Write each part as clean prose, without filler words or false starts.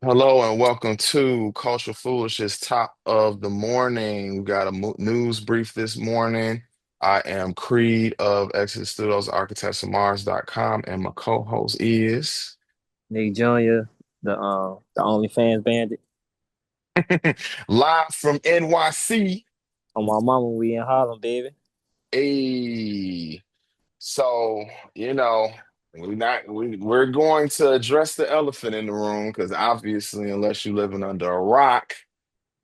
Hello and welcome to Culture Foolishness top of the morning. We got a news brief this morning. I am Creed of Exit Studios, architectsofmars.com, and my co-host is Nick Jr., the OnlyFans bandit. live from NYC. On my mama, we in Harlem, baby. A so you know we're going to address the elephant in the room because obviously, unless you're living under a rock,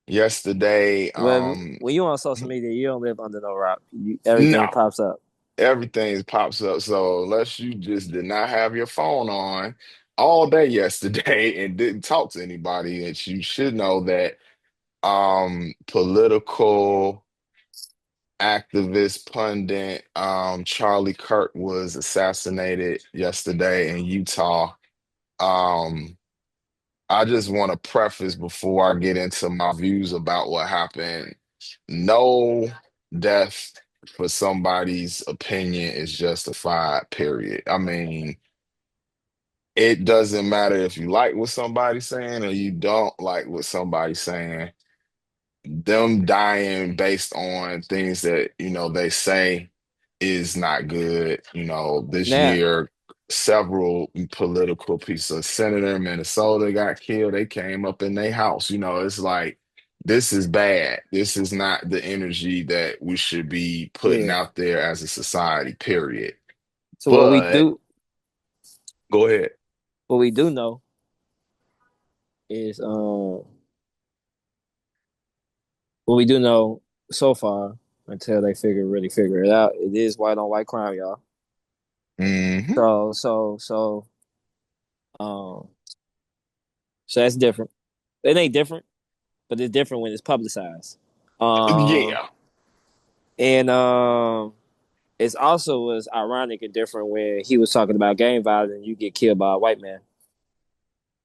yesterday, Well, when you on social media, you don't live under no rock. Everything no. pops up. Everything pops up. So unless you just did not have your phone on all day yesterday and didn't talk to anybody, and you should know that political activist pundit Charlie Kirk was assassinated yesterday in Utah. Um I just want to preface before I get into my views about what happened. No death for somebody's opinion is justified, period. I mean, it doesn't matter if you like what somebody's saying or you don't like what somebody's saying. Them dying based on things that, they say is not good. This Now, year, several political pieces of senator in Minnesota got killed. They came up in their house. It's like this is bad. This is not the energy that we should be putting yeah. out there as a society, period. So But go ahead. what we do know is, what we do know so far until they really figure it out. It is white on white crime, y'all. Hmm. Um, so that's different. It ain't different, but it's different when it's publicized. Um, Yeah. and It's also was ironic and different when he was talking about gang violence and you get killed by a white man.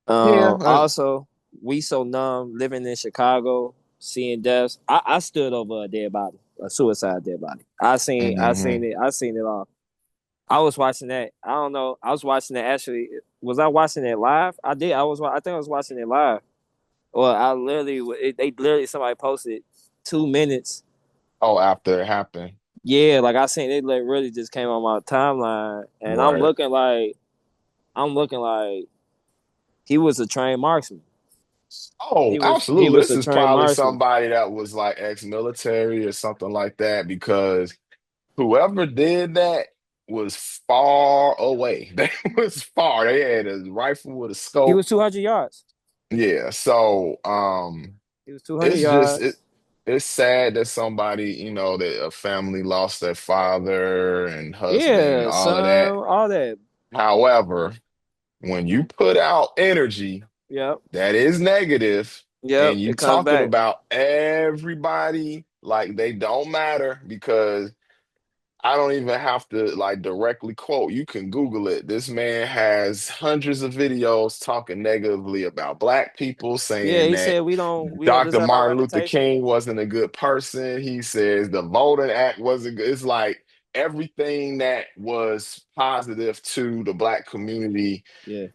Yeah. Also, we so numb living in Chicago, seeing deaths. I stood over a dead body, a suicide dead body. Hmm. I seen it all. I was watching that. I don't know. I was watching it actually. Was I watching it live? I did. I think I was watching it live. Well, I literally, they literally somebody posted 2 minutes. Oh, after it happened. Yeah, like I seen it, like really just came on my timeline, and Right. I'm looking like he was a trained marksman. Oh, He absolutely. was This a is trained probably marksman. somebody that was like ex-military or something like that because whoever did that was far away. They was far. They had a rifle with a He scope. was 200 yards. Yeah. So, He was 200 it's just yards. it's sad that somebody, that a family lost their father and husband, Yeah, all of that. son, all that. However, when you put out energy Yep, that is negative yep. and you It comes talking back. about everybody like they don't matter because I don't even have to like directly quote. You can Google it. This man has hundreds of videos talking negatively about black people, Yeah, saying he that said we don't Dr. deserve our Martin Luther reputation. King wasn't a good person. He says the Voting Act wasn't good. It's like everything that was positive to the black community, Yeah.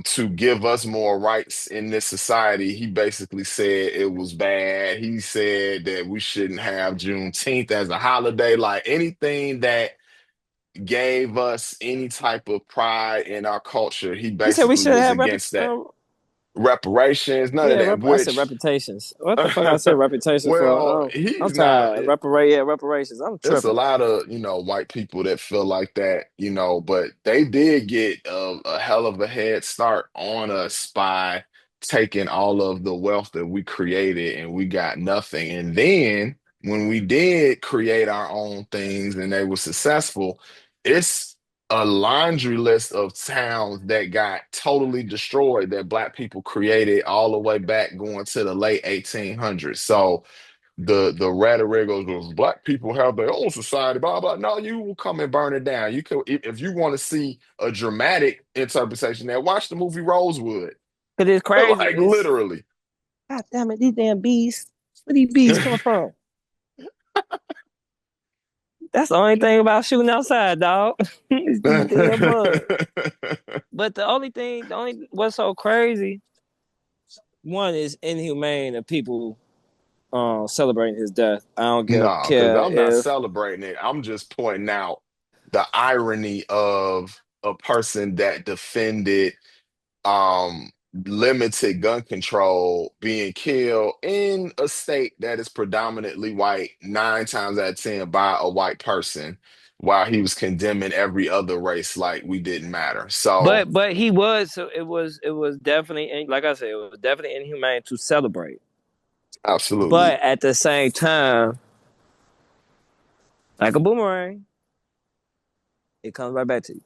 to give us more rights in this society. He basically said it was bad. He said that we shouldn't have Juneteenth as a holiday, like anything that gave us any type of pride in our culture. He He said we basically should was have against that. Reparations, none of that, I said which, reputations. What the fuck I said reputations for? well, I'm he's not. tired. Reparations. I'm It's a tripping. lot of, white people that feel like that, but they did get a hell of a head start on us by taking all of the wealth that we created and we got nothing. And then when we did create our own things and they were successful, it's a laundry list of towns that got totally destroyed that Black people created all the way back going to the late 1800s. So, the rhetoric goes, "Well, black people have their own society, blah blah." No, you will come and burn it down. You could, if you want to see a dramatic interpretation there, watch the movie Rosewood. Cause it's crazy. Like It's literally. God damn it, these damn bees. Where these bees come from? That's the only thing about shooting outside, dog. It's these damn bugs. But the only what's so crazy one is inhumane of people celebrating his death. I don't No, because care I'm not if celebrating it. I'm just pointing out the irony of a person that defended um limited gun control being killed in a state that is predominantly white 9 times out of 10 by a white person while he was condemning every other race like we didn't matter. So but he was so it was definitely like I said, it was definitely inhumane to celebrate. absolutely. But at the same time, like a boomerang, it comes right back to you.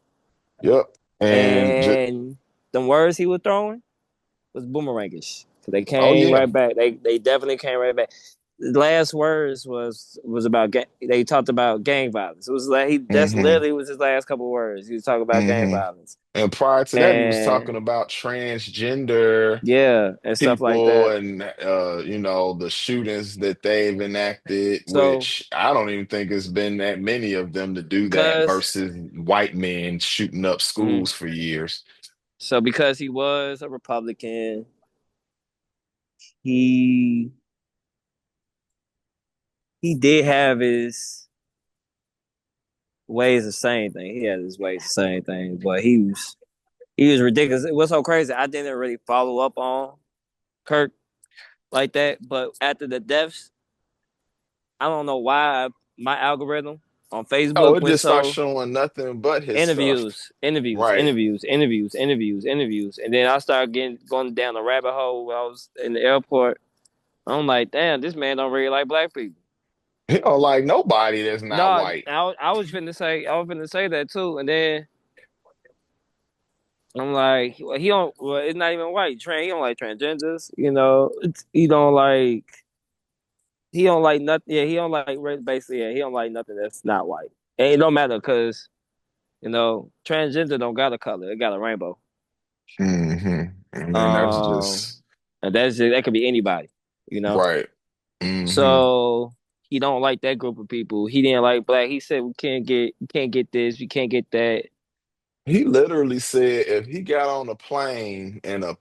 Yep. And just, And the words he was throwing was boomerangish. So they oh came yeah. right back. They definitely came right back. The last words was about they talked about gang violence. It was like that's Hmm. literally was his last couple of words. He was talking about gang Hmm. violence And prior to that, he was talking and about transgender yeah and stuff like people that. and the shootings that they've enacted, So which I don't even think it's been that many of them to do that because versus white men shooting up mm, schools for years. because he was a Republican, he he did have his ways of saying things. He had his ways of saying things, but he was ridiculous. It was so crazy. I didn't really follow up on Kirk like that. But after the deaths, I don't know why my algorithm on Oh, Facebook it went just starts so showing nothing but his stuff. Right. interviews, and then I started getting going down the rabbit hole when I was in the airport. I'm like, damn, this man don't really like black people. He don't like nobody that's No, not white. I was finna say that too, and then I'm like, well, he don't. Well, it's not even white. He don't like transgenders. He don't like nothing. Yeah, he don't like basically. Yeah, he don't like nothing that's not white. And it don't matter because transgender don't got a color. It got a rainbow. Hmm. And then that's Um, just and that could be anybody. You know. right. Hmm. So he don't like that group of people. He didn't like black. He said we can't get this, we can't get that. He literally said if he got on a plane and a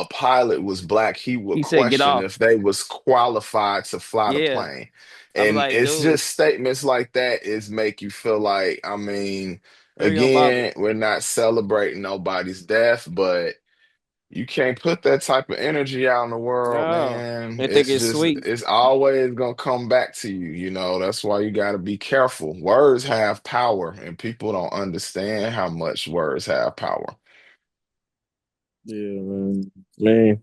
pilot was black, he would He said get question off. if they was qualified to fly the Yeah, plane. I was And like, it's dude, just statements like that is make you feel like, I mean, very unbothered. again, we're not celebrating nobody's death, but you can't put that type of energy out in the world, No, man. I think It's it's just, sweet. it's always gonna come back to you, That's why you got to be careful. Words have power, and people don't understand how much words have power. Yeah, man,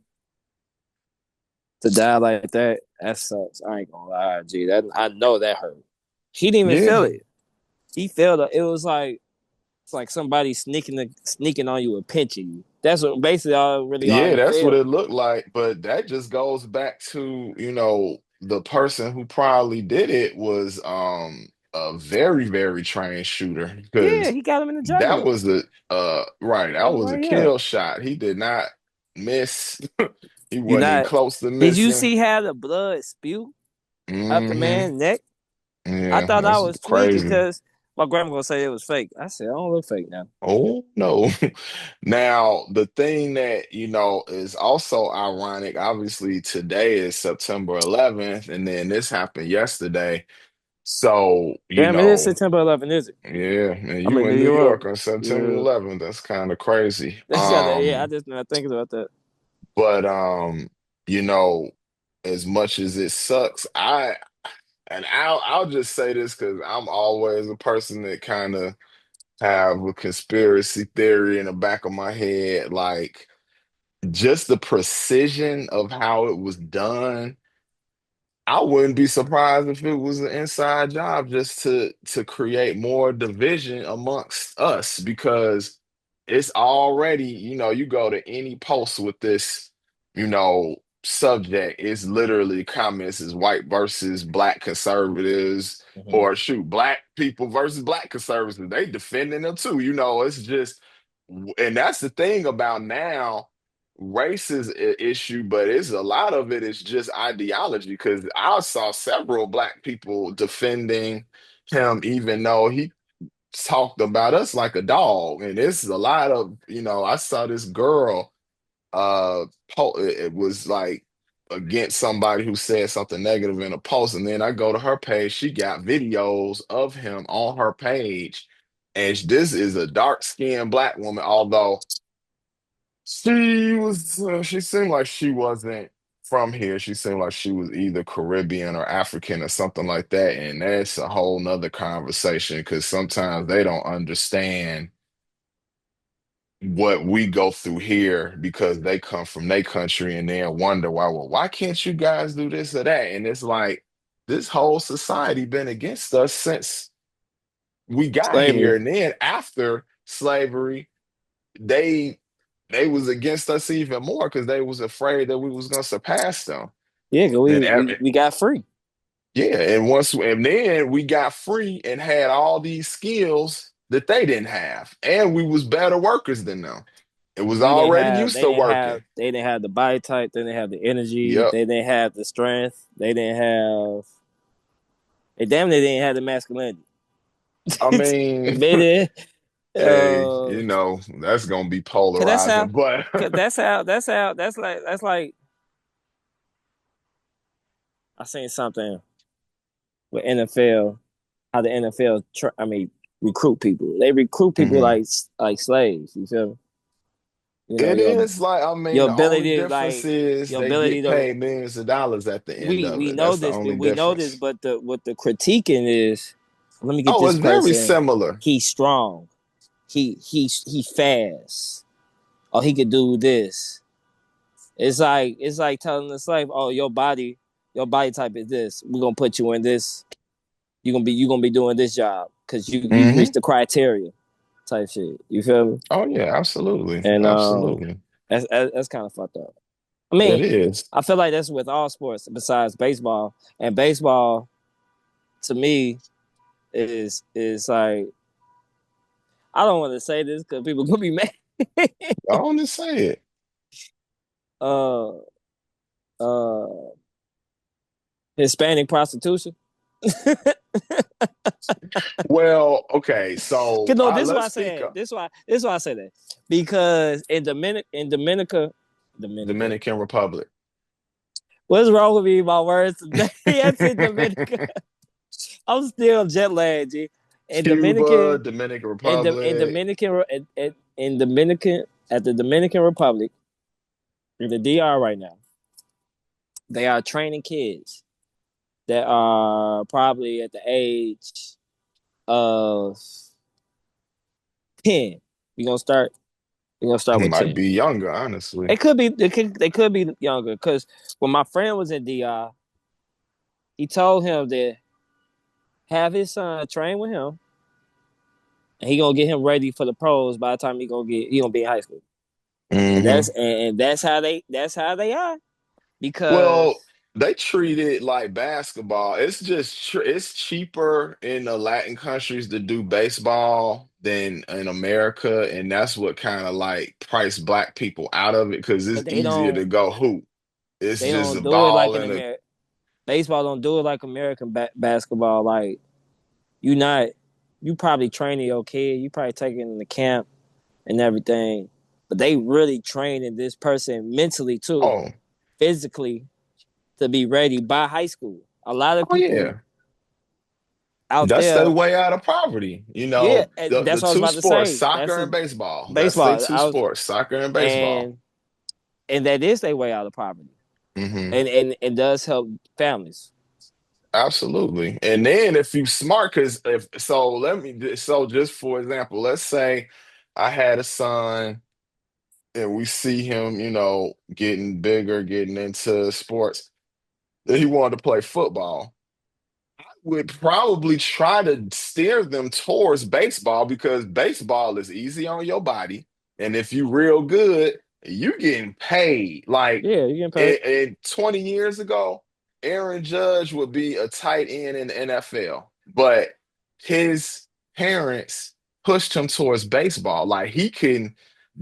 to die like that, that sucks. I ain't gonna lie, G. That I know that hurt. He didn't even feel Yeah, it. He felt it. It was like it's like somebody sneaking on you and pinching you. That's what basically all yeah, he that's what felt. it looked like. But that just goes back to, the person who probably did it was a very, very trained shooter Yeah, because he got him in the that jugular. was right, that was a Right here. kill shot. He did not miss. He You wasn't even not? close to Did you missing. see how the blood spew up the Hmm. man's neck? I Yeah, thought I that's was tweaking crazy. because my grandma gonna say it was fake. I said I don't look fake now. Oh no. Now, the thing that, is also ironic, obviously today is September 11th, and then this happened yesterday. So, Damn, it is September 11th, is it? yeah, and I'm you in New in New York. York on September Yeah. 11th. That's kind of crazy. Yeah, I just not thinking about that. But you know, as much as it sucks, I'll just say this because I'm always a person that kind of have a conspiracy theory in the back of my head, like just the precision of how it was done. I wouldn't be surprised if it was an inside job just to create more division amongst us because it's already, you go to any post with this, subject, it's literally comments is white versus black conservatives Hmm. or shoot, black people versus black conservatives. They defending them too, it's just and that's the thing about now race is an issue, but it's a lot of it is just ideology. Because I saw several black people defending him, even though he talked about us like a dog. And it's a lot of, I saw this girl. it was like against somebody who said something negative in a post, and then I go to her page, she got videos of him on her page, and this is a dark-skinned black woman, although she seemed like she wasn't from here. She seemed like she was either Caribbean or African or something like that, and that's a whole nother conversation because sometimes they don't understand what we go through here because they come from their country and then wonder why, well, why can't you guys do this or that? And it's like this whole society been against us since we got here. Slavery. And then after slavery, they they was against us even more because they was afraid that we was gonna surpass them. Yeah, 'cause Then we got free. yeah, and then we got free and had all these skills that they didn't have. And we was better workers than them. It was already used to working. They didn't have the body type, they didn't have the energy, Yep. they didn't have the strength, they damn near didn't have the masculinity. I mean, They did. hey, Uh, that's gonna be cause that's polarizing, how, but cause that's like I seen something with NFL, how the NFL, recruit people. They recruit people mhm. like slaves. You feel me? You know It is like, I mean, your the only ability, difference like is your they ability get to paid millions of dollars at the end of we it. know That's the this, only difference. but the what the critiquing is, let me get Oh, this it's very person. similar. He's strong. He fast. Or he could do this. It's like telling the slave, oh, your body type is this. We're gonna put you in this. You gonna be doing this job because you reach Hmm. the criteria type shit. You feel me? Oh yeah, absolutely. And Absolutely. that's kind of fucked up. I It mean, is. I feel like that's with all sports besides baseball. And baseball, to me, is like I don't want to say this because people gonna be mad. I want to say it. uh, uh, Hispanic prostitution. Well, okay, so No, this is why let's I say speak that. of This is why I say that because Dominica, Dominican Republic, what's wrong with me? My words today. I said Dominica. I'm still jet lagged, G. In Cuba, Dominican, Dominican in Republic. Dominican, in Dominican, at the Dominican Republic, in the DR right now, they are training kids that are probably at the age of 10. We're gonna start. We're gonna start with Might 10. be younger, honestly. They could be younger because when my friend was in DR, he told him that have his son train with him, and he gonna get him ready for the pros by the time he gonna be in high school. And Hmm. that's how they are Well, because they treat it like basketball. It's just it's cheaper in the Latin countries to do baseball than in America, and that's what kind of like price black people out of it because but it's easier to go hoop. It's they just a don't do it like ball in and a America. Baseball don't do it like American basketball. Like you not you probably training your kid, you probably taking him to camp and everything, but they really training this person mentally too, oh physically to be ready by high school. A lot of oh people yeah. out That's their there, way out of poverty. yeah, The that's what I was two about to sports, say. soccer That's a and baseball. That's they baseball. two sports, soccer and baseball. And that is their way out of poverty, Hmm. and it does help families. Absolutely. And then if you smart, because if so, so just for example, let's say I had a son and we see him, getting bigger, getting into sports, that he wanted to play football. Would probably try to steer them towards baseball because baseball is easy on your body. And if you real good, you getting paid. Like Yeah, you can pay. 20 years ago, Aaron Judge would be a tight end in the NFL, but his parents pushed him towards baseball. Like he can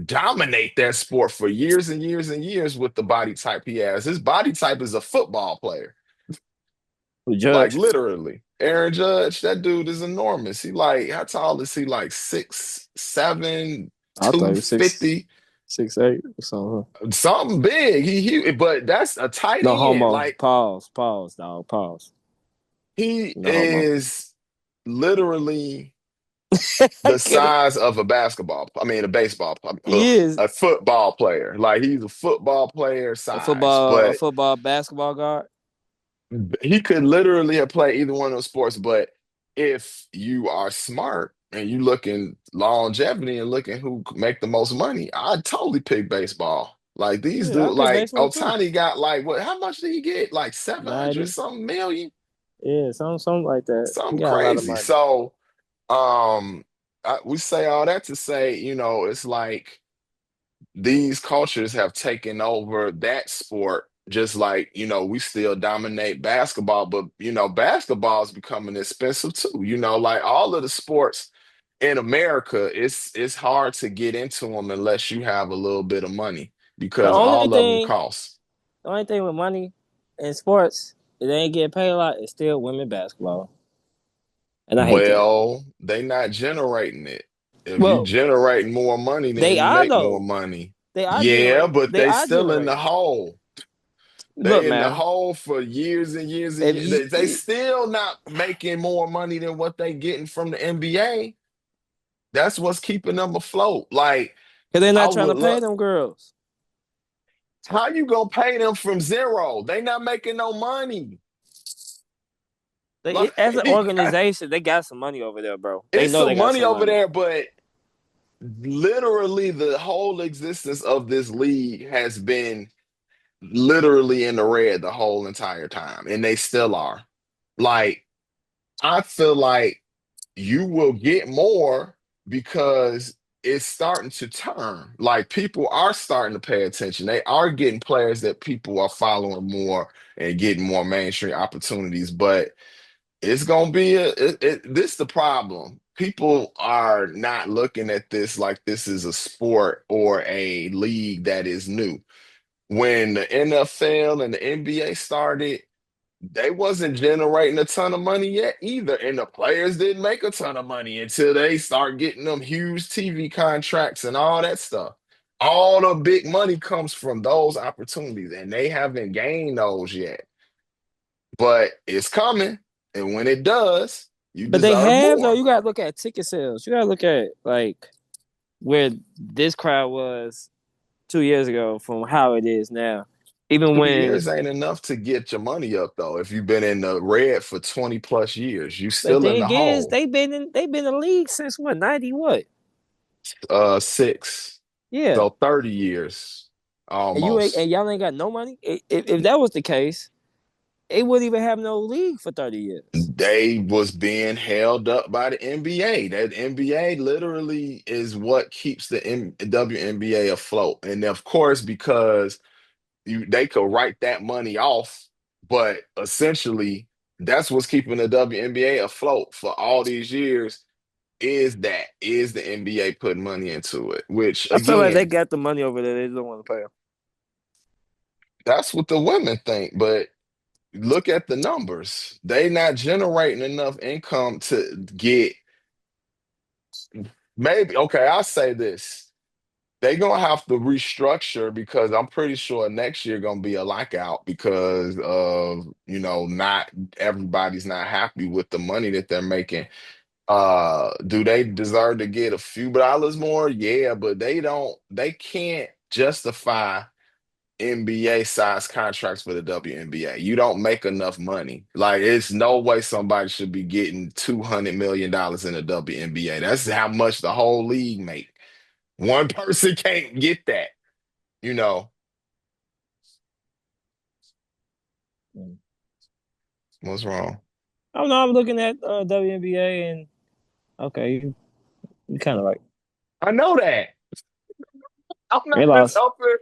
dominate that sport for years and years and years with the body type he has. His body type is a football player. Who Like judge? literally. Aaron Judge, that dude is enormous. He like, how tall is he? Like 6'7", I thought he was six. 250. 6'8" or something. Something big. But that's a tight No end. homo. Like Pause, dog. Pause. he No homo. is literally I the get it. size of a basketball. I mean, a baseball, He is a football player. Like he's a football player size, a but football basketball guard. he could literally have played either one of those sports. But if you are smart and you looking longevity and looking who make the most money, I'd totally pick baseball. Like these Yeah, I dudes, play like baseball too. Otani got like what? How much did he get? Like 700 90. something million, Yeah, something like that. He something got a lot of crazy. money. So, we say all that to say, it's like these cultures have taken over that sport just like we still dominate basketball, but basketball is becoming expensive too, like all of the sports in America. It's hard to get into them unless you have a little bit of money The because only all of them thing, cost. the only thing with money in sports, it ain't getting paid a lot. It's still women basketball, and I hate that. Well, they not generating it. If you Well, generating more money, then they you are make more though. money. They are Yeah, generating. but They they are still in the generating. hole. Look, They in the man. hole for years and years and If years. you, They still not making more money than what they getting from the NBA. That's what's keeping them afloat. Like because they're I not trying would to pay look, them girls. how you gonna pay them from zero? They not making no money. Like As an organization, they got some money over there, bro. They it's know they some got money some over money. there, but literally the whole existence of this league has been literally in the red the whole entire time, and they still are. Like I feel like you will get more because it's starting to turn. Like people are starting to pay attention. They are getting players that people are following more and getting more mainstream opportunities. But it's gonna be this the problem. People are not looking at this like this is a sport or a league that is new. When the NFL and the NBA started, they wasn't generating a ton of money yet either. And the players didn't make a ton of money until they start getting them huge TV contracts and all that stuff. All the big money comes from those opportunities, and they haven't gained those yet. But it's coming. And when it does, you But they deserve have though. more. You gotta look at ticket sales. You gotta look at like where this crowd was 2 years ago from how it is now. Even 2 years when, ain't enough to get your money up, though. If you've been in the red for 20 plus years, you the still in the thing is, hole. they've been in the league since what 90 what? Six. Yeah, So 30 years and you ain't almost. and y'all ain't got no money. If that was the case, they wouldn't even have no league for 30 years. They was being held up by the NBA. That NBA literally is what keeps the WNBA afloat. And of course, because they could write that money off, but essentially that's what's keeping the WNBA afloat for all these years is the NBA putting money into it, which I feel like they again, got the money over there. They just don't want to pay them. that's what the women think, but look at the numbers. They not generating enough income to get maybe okay, I'll say this. They gonna have to restructure because I'm pretty sure next year gonna be a lockout because of not everybody's not happy with the money that they're making. Do they deserve to get a few dollars more? Yeah, but they can't justify NBA size contracts for the WNBA. You don't make enough money. Like it's no way somebody should be getting $200 million in the WNBA. That's how much the whole league make. One person can't get that, you know. Mm. What's wrong? I don't know. I'm looking at WNBA and okay, you kind of right. I know that. I'm They not just lost. helping.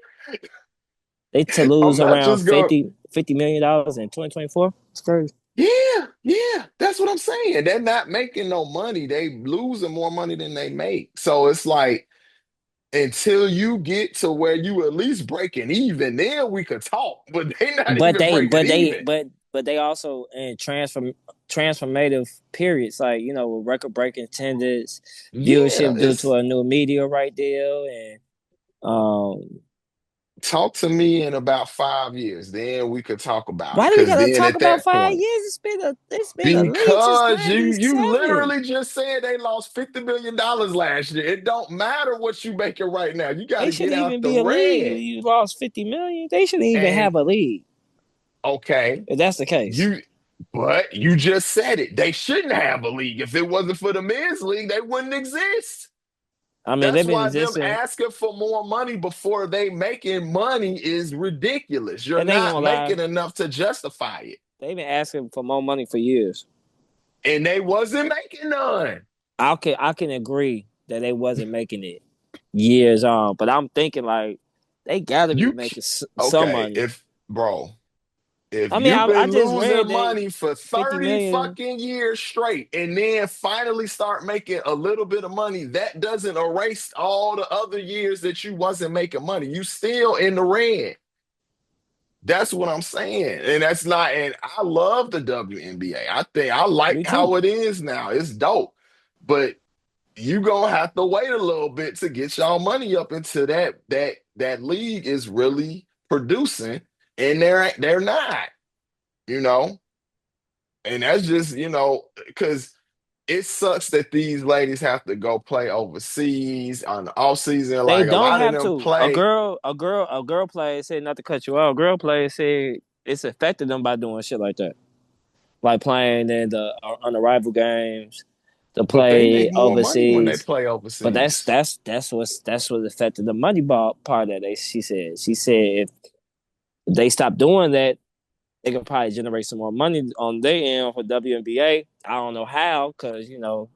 They to I'm lose not around just going. $50 million in 2024. It's crazy. Yeah, yeah, that's what I'm saying. They're not making no money. They losing more money than they make. So it's like until you get to where you at least breaking even, then we could talk. But they not But even they, breaking but they, even. but they also in transformative periods, like record breaking attendance, Yeah, viewership due to it's a new media right deal, and Um, Talk to me in about 5 years, then we could talk about why it. do we Because gotta then talk at about that 5 years? point, It's been a league since because you '97. literally just said they lost $50 million last year. It don't matter what you making right now. You got They to get shouldn't out even the be a league. red. You lost 50 million. They shouldn't even And have a league okay, if that's the case. you but you just said it. They shouldn't have a league. If it wasn't for the men's league, they wouldn't exist. I mean, That's they've been why them existing. asking for more money before they making money is ridiculous. You're And they ain't not gonna lie, making enough to justify it. they've been asking for more money for years. And they wasn't making none. I can agree that they wasn't making it years on, but I'm thinking like they got to be You making some okay, money. if bro, if I mean, you've I been just read losing they money for 50 30 million. fucking years straight and then finally start making a little bit of money, that doesn't erase all the other years that you wasn't making money. You still in the red. That's what I'm saying. And that's not, and I love the WNBA. I think I like Me too. how it is now. It's dope. But you gonna have to wait a little bit to get y'all money up into that league is really producing, and they're not, you know. And that's just, because it sucks that these ladies have to go play overseas on the off season. They Like a don't lot of have them to. play, A girl player said, not to cut you off. A girl player said it's affected them by doing shit like that, like playing in the on the rival games, to but they play make more money when they overseas. play But overseas. that's what affected the money ball part of it. She said if they stop doing that, they could probably generate some more money on their end for WNBA. I don't know how, because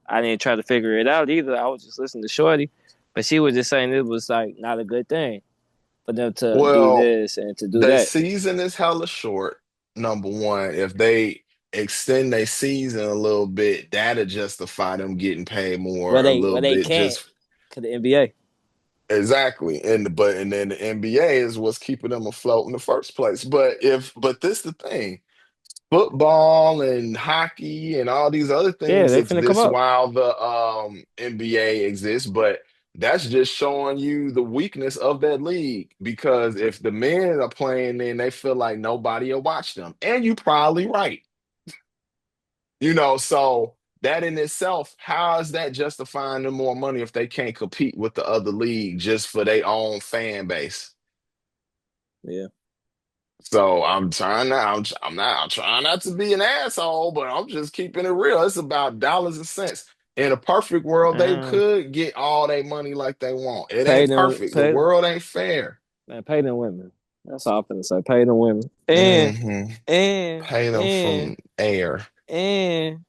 I didn't try to figure it out either. I was just listening to Shorty, but she was just saying it was like not a good thing for them to do Well, this and to do the that. season is hella short. Number one, if they extend their season a little bit, that'll justify them getting paid more Well, a they little well they bit. can't, Just because the NBA. exactly, and then the NBA is what's keeping them afloat in the first place. But this the thing, football and hockey and all these other Yeah, things they finna come exist up. while the NBA exists, but that's just showing you the weakness of that league because if the men are playing, then they feel like nobody will watch them. And you probably right. So that in itself, how is that justifying them more money if they can't compete with the other league just for their own fan base? Yeah. So I'm trying not to be an asshole, but I'm just keeping it real. It's about dollars and cents. In a perfect world, they Um, could get all their money like they want. It pay ain't them, perfect. The pay world ain't fair. man, pay them women. That's all I'm finna say. Pay them women. And Hmm. and Pay them and from air. and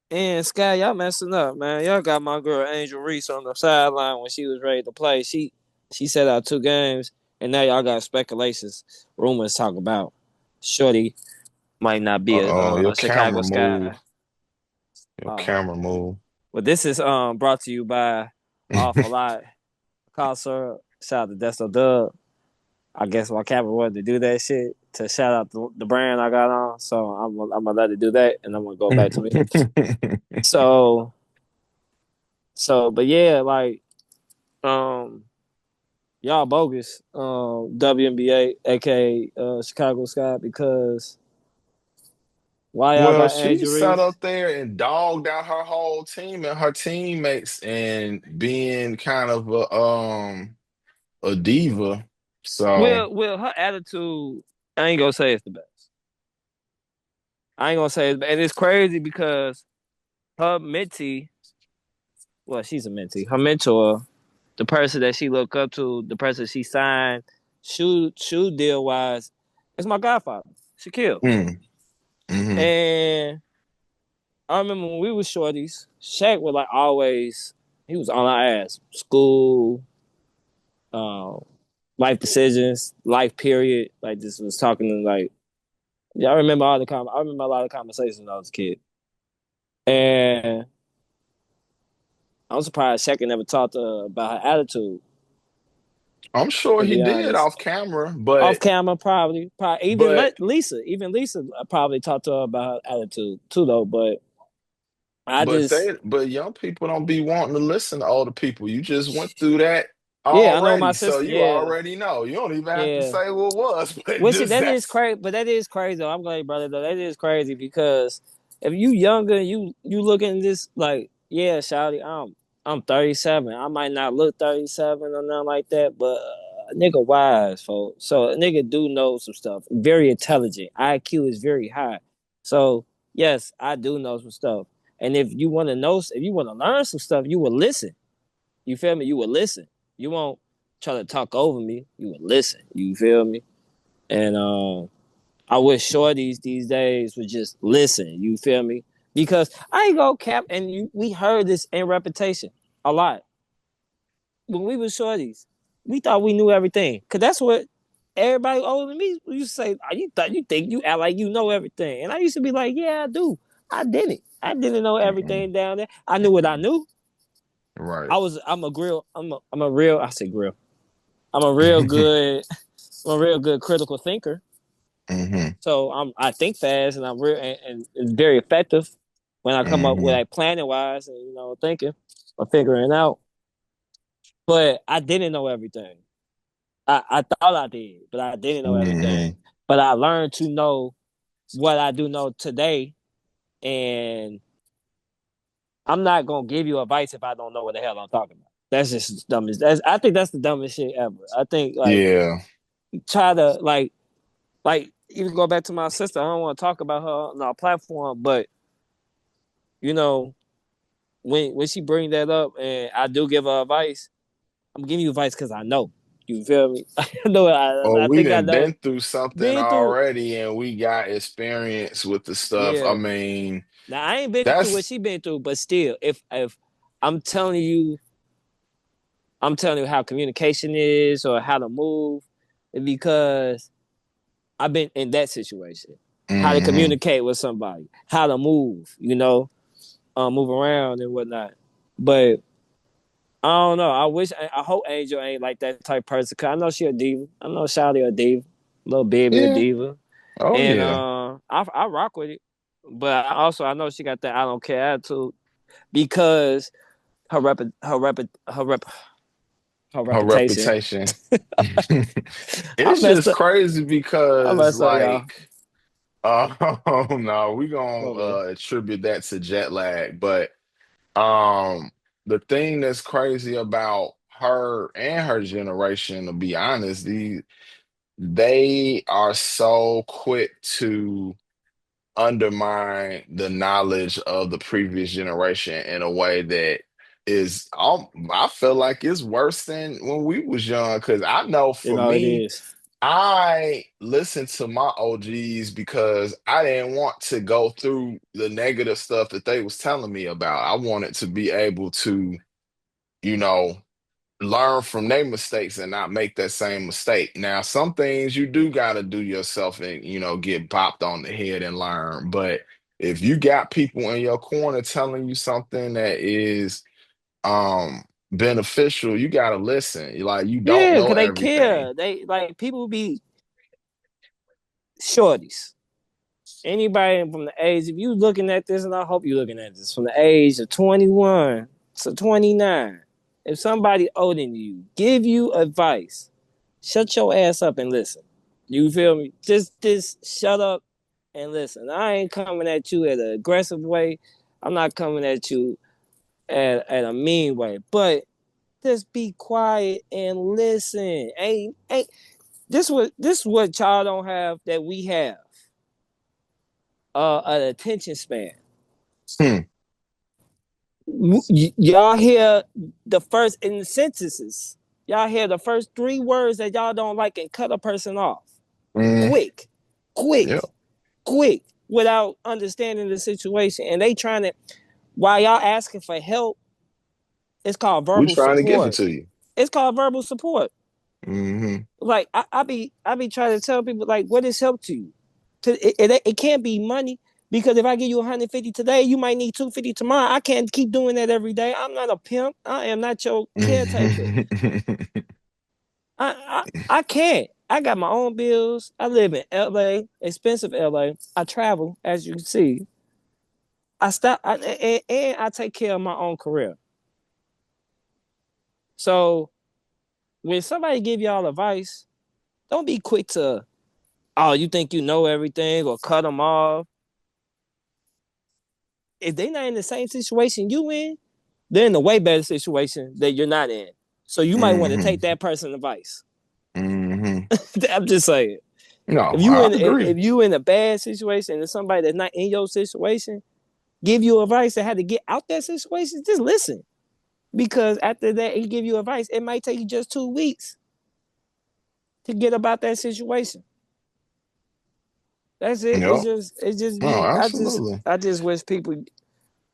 and Sky, y'all messing up, man. Y'all got my girl Angel Reese on the sideline when she was ready to play. She set out 2 games, and now y'all got speculations, rumors talk about Shorty might not be Uh-oh, your a Chicago camera move. Sky. Your Oh, camera move. well, this is brought to you by Awful Lot. Call sir. Shout out to Desto Dub. I guess my camera wanted to do that shit to shout out the brand I got on. So I'm gonna let it do that, and I'm gonna go back to me. So but yeah, like um y'all bogus, WNBA, aka Chicago Sky, because why y'all Well, got she sat injuries? up there and dogged out her whole team and her teammates and being kind of a diva. So, Well, her attitude, I ain't gonna say it's the best. I ain't gonna say it's, and it's crazy because her mentee, well, she's a mentee. Her mentor, the person that she looked up to, the person she signed shoe deal wise, is my godfather, Shaquille. mm, hmm And I remember when we was shorties, Shaq was like always, he was on our ass. School, um, life decisions, life period. Like this was talking to like, yeah, I remember a lot of conversations when I was a kid. And I'm surprised Shaq never talked to her about her attitude, I'm sure to he be did honest. off camera, Off camera, probably even but Lisa probably talked to her about her attitude too, though. But I just, but young people don't be wanting to listen to older people. You just went through that. Yeah, I know my already. So sister. you Yeah, already know. You don't even have to yeah. say what was, but Which just that is that's crazy, but that is crazy though. I'm glad, brother. Though that is crazy because if you younger, you looking at this like, yeah, shawty, I'm 37. I might not look 37 or nothing like that, but nigga wise, folks. So a nigga do know some stuff. Very intelligent. IQ is very high. So yes, I do know some stuff. And if you want to know, if you want to learn some stuff, you will listen. You feel me? You will listen. You won't try to talk over me. You will listen. You feel me? And I wish shorties these days would just listen. You feel me? Because I ain't go cap, and we heard this in reputation a lot when we was shorties. We thought we knew everything, cause that's what everybody older than me used to say. Oh, you think you act like you know everything, and I used to be like, yeah, I do. I didn't. I didn't know mm-mm, everything down there. I knew what I knew. right. I'm a grill. I'm a real. I say grill. I'm a real good. I'm a real good critical thinker. Hmm. So I think fast and I'm real and it's very effective when I come up with Hmm. like planning wise and thinking or figuring out. But I didn't know everything. I thought I did, but I didn't know everything. Hmm. But I learned to know what I do know today, and I'm not gonna give you advice if I don't know what the hell I'm talking about. That's just dumbest. I think that's the dumbest shit ever. I think like Yeah. try to like even go back to my sister. I don't want to talk about her on our platform, but you know when she bring that up and I do give her advice, I'm giving you advice because I know. You feel me? I know. Well, I we think I done know. been through something Been through, already and we got experience with the stuff. I yeah. mean, Now I ain't been through what that's she been through, but still, if I'm telling you, I'm telling you how communication is or how to move, because I've been in that situation. How to hmm. communicate with somebody, how to move, move around and whatnot. But I don't know. I hope Angel ain't like that type of person. Cause I know she a diva. I know Shawty a diva, little baby a Yeah. diva, Oh and yeah. I rock with it. But I know she got that I don't care attitude because her rep her rep her rep her Her reputation. reputation. I It's messed just up. crazy I because messed up, y'all. like no, we gonna Oh man. attribute that to jet lag. But um the thing that's crazy about her and her generation, to be honest, they are so quick to undermine the knowledge of the previous generation in a way that is I feel like it's worse than when we was young because I know You for know it me is. I listened to my OGs because I didn't want to go through the negative stuff that they was telling me about. I wanted to be able to, you know, learn from their mistakes and not make that same mistake. Now, some things you do got to do yourself and, get bopped on the head and learn. But if you got people in your corner telling you something that is beneficial, you got to listen. Like you don't Yeah, know cause they everything. care. They like people be shorties. Anybody from the age, if you looking at this, and I hope you're looking at this, from the age of 21 to 29, if somebody older than you give you advice, shut your ass up and listen. You feel me? Just shut up and listen. I ain't coming at you in an aggressive way. I'm not coming at you at a mean way, but just be quiet and listen. Ain't this what y'all don't have that we have? An attention span. Hmm. Y'all hear the first in the sentences. Y'all hear the first three words that y'all don't like and cut a person off. Mm, Quick, yeah. quick, quick, without understanding the situation. And they trying to, while y'all asking for help, it's called We verbal trying to give it support. to you. It's called verbal support. Hmm. Like I be trying to tell people like, what is help to you? It can't be money because if I give you 150 today, you might need 250 tomorrow. I can't keep doing that every day. I'm not a pimp. I am not your caretaker. I can't. I got my own bills. I live in LA, expensive LA. I travel, as you can see. And I take care of my own career. So when somebody give y'all advice, don't be quick to, oh, you think you know everything or cut them off. If they not in the same situation you in, they're in a way better situation that you're not in. So you might want to take Hmm. that person's advice. Hmm. I'm just saying. No, If you I in agree. if you in a bad situation and somebody that's not in your situation give you advice that had to get out that situation, just listen. Because after that he give you advice, it might take you just 2 weeks to get about that situation. That's it. Yep. It's just No, me. absolutely. I just wish people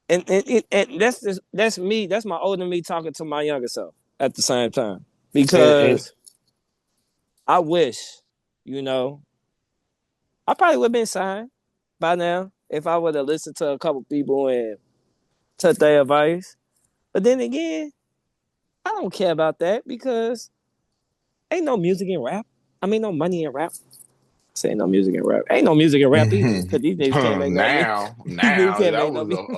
and that's me. That's my older me talking to my younger self at the same time. And Because I wish, you know, I probably would have been signed by now if I would have listened to a couple people and took their advice. But then again, I don't care about that because ain't no music in rap. I mean, no money in rap. Say no music in rap. Ain't no music in rap either because these niggas can't make no music. These niggas now can't that make no was music.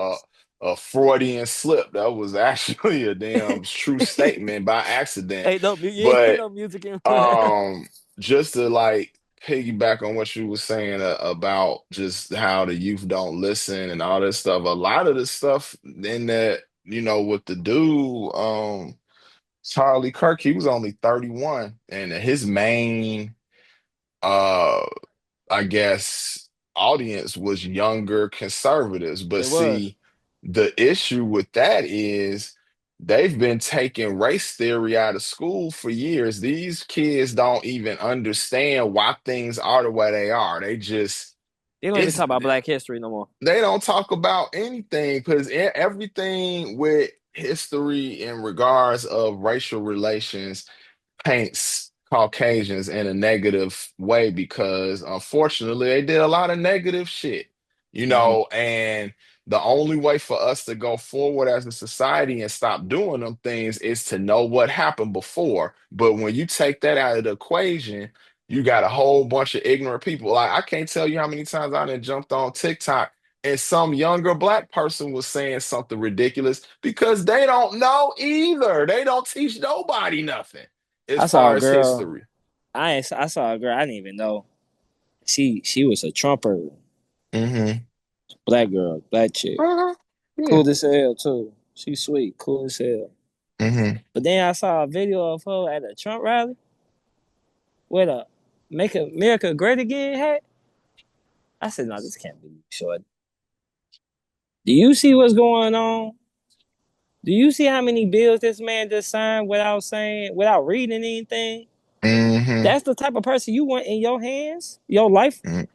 a Freudian slip. That was actually a damn true statement by accident. Ain't no yeah, ain't But no music in rap. um, just to like piggyback on what you were saying about just how the youth don't listen and all this stuff. A lot of the stuff in that, with the dude, Charlie Kirk, he was only 31, and his main uh I guess, audience was younger conservatives. But It was. see, the issue with that is they've been taking race theory out of school for years. These kids don't even understand why things are the way they are. They don't even It's, talk about Black history no more. they don't talk about anything because everything with history in regards of racial relations paints Caucasians in a negative way because unfortunately they did a lot of negative shit, Mm-hmm. and the only way for us to go forward as a society and stop doing them things is to know what happened before. But when you take that out of the equation, you got a whole bunch of ignorant people. Like I can't tell you how many times I done jumped on TikTok and some younger black person was saying something ridiculous because they don't know either. They don't teach nobody nothing as I saw far a as girl. history. I saw a girl. I didn't even know she was a Trumper. Hmm. Black girl, black chick, Uh-huh. Yeah. cool as hell too. She sweet, cool as hell. Hmm. But then I saw a video of her at a Trump rally with a "Make America Great Again" hat. I said, "No, this can't be you, short. Do you see what's going on? Do you see how many bills this man just signed without reading anything? Hmm. That's the type of person you want in your hands, Hmm. your life In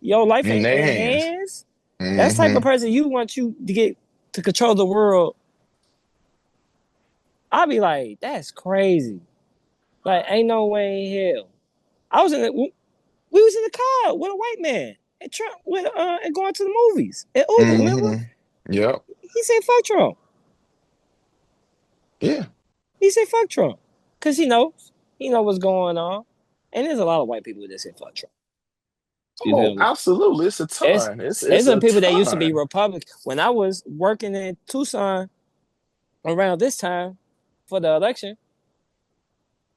their in hands. hands. That's the type of Hmm. person you want you to get to control the world. I'll be like, that's crazy. Like, ain't no way in hell. I was in the, we was in the car with a white man and Trump and going to the movies at Uber. Remember? Hmm. Yep. He said fuck Trump. Yeah. He said fuck Trump because he know what's going on. And there's a lot of white people that say fuck Trump. You Oh, feel me? absolutely. It's a It's ton. It's it's some a people that used to be ton. Republican. When I was working in Tucson around this time for the election,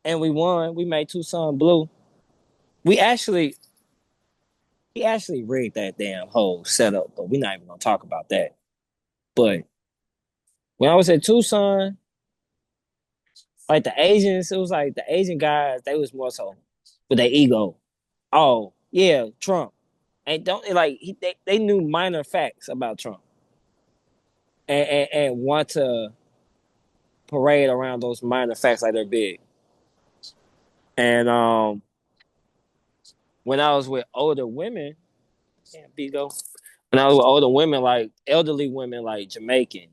and we won, we made Tucson blue. We actually he actually rigged that damn whole setup, but we're not even gonna talk about that. But when I was at Tucson, like the Asians, it was like the Asian guys, they was more so with their ego. Oh, yeah, Trump. And don't like they knew minor facts about Trump and want to parade around those minor facts like they're big. And when I was with older women, damn Bigo, when I was with older women, like elderly women like Jamaican,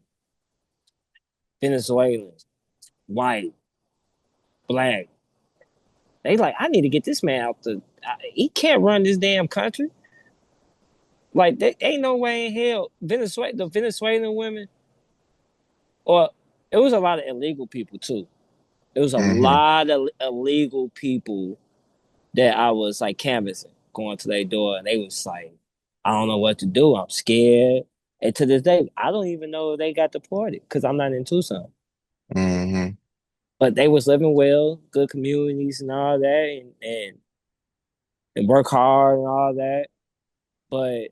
Venezuelan, white, black, they like, I need to get this man out he can't run this damn country. Like, there ain't no way in hell. The Venezuelan women, or it was a lot of illegal people too. It was a Hmm. lot of illegal people that I was like canvassing, going to their door, and they was like, I don't know what to do. I'm scared. And to this day, I don't even know if they got deported because I'm not in Tucson. Hmm. but they was living well, good communities and all that, and work hard and all that. But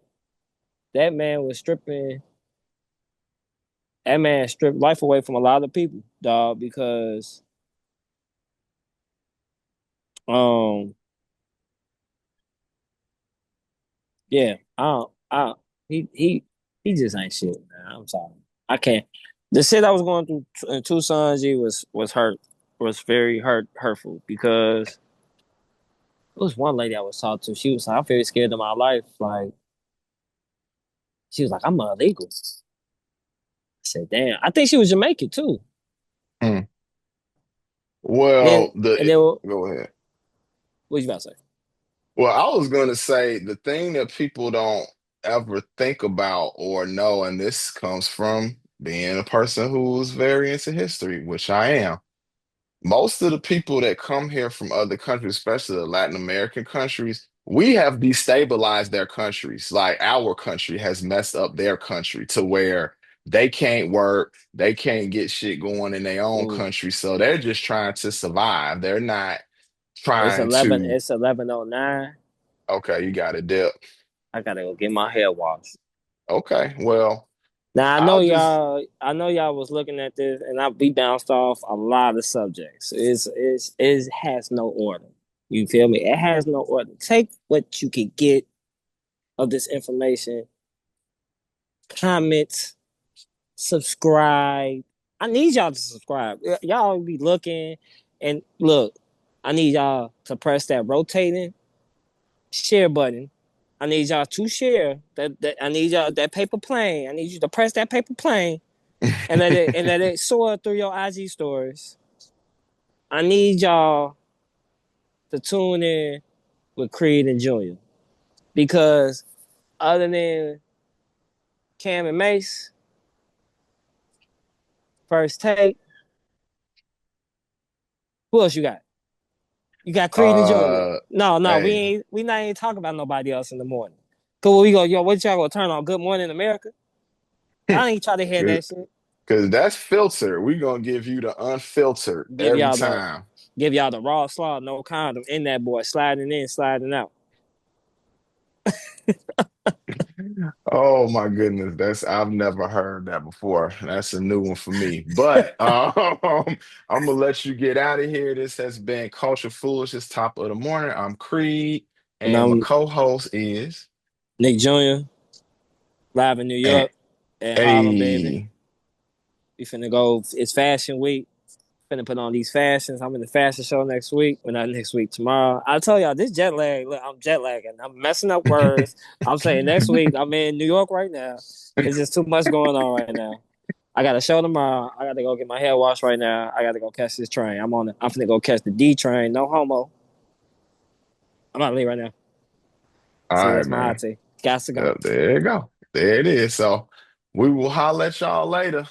that man was stripping. That man stripped life away from a lot of people, dog. Because um, yeah, he just ain't shit, man. I'm sorry, I can't. The shit I was going through in Tucson, G was very hurtful because it was one lady I was talking to. She was like, I'm very scared of my life. Like, she was like, I'm illegal. I said, damn. I think she was Jamaican too. Hmm. Then Well, and then what go ahead. you about to say? Well, I was going to say the thing that people don't ever think about or know, and this comes from being a person who's very into history, which I am. Most of the people that come here from other countries, especially the Latin American countries, we have destabilized their countries. Like our country has messed up their country to where they can't work, they can't get shit going in their own Ooh, country. So they're just trying to survive. They're not it's trying 11. to, It's 11:09. okay, you got to dip. I gotta go get my hair washed. Okay, well, Now I'll just, I know y'all was looking at this, and we bounced off a lot of subjects. It has no order. You feel me? It has no order. Take what you can get of this information. Comment, subscribe. I need y'all to subscribe. Y'all be looking, and look. I need y'all to press that rotating share button. I need y'all to share that. I need y'all that paper plane. I need you to press that paper plane and let it soar through your IG stories. I need y'all to tune in with Creed and Junior because other than Cam and Mace, first take, who else you got? You got Creed and Junior. uh, No, hey, we not even talking about nobody else in the morning. Cause we go, yo, what y'all gonna turn on? Good Morning America. I ain't try to hear that shit. because that's filtered. We're gonna give you the unfiltered Give every y'all the time. raw slaw, no condom in that boy, sliding in, sliding out. Oh my goodness, that's I've never heard that before. That's a new one for me. But I'm gonna let you get out of here. This has been Culture Foolishness, top of the morning. I'm Creed, And and my I'm co-host is Nick Jr. live in New and York at Harlem, baby. hey. We finna go. It's Fashion Week. Finna put on these fashions. I'm in the fashion show next week. Well, not next week, tomorrow. I tell y'all this jet lag. Look, I'm jet lagging. I'm messing up words. I'm saying next week. I'm in New York right now. It's just too much going on right now. I got a show tomorrow. I got to go get my hair washed right now. I got to go catch this train. I'm finna go catch the D train. No homo. I'm out of leave right now. All See, right, that's my hot man. take. Got to go. There you go. There it is. So we will holler at y'all later.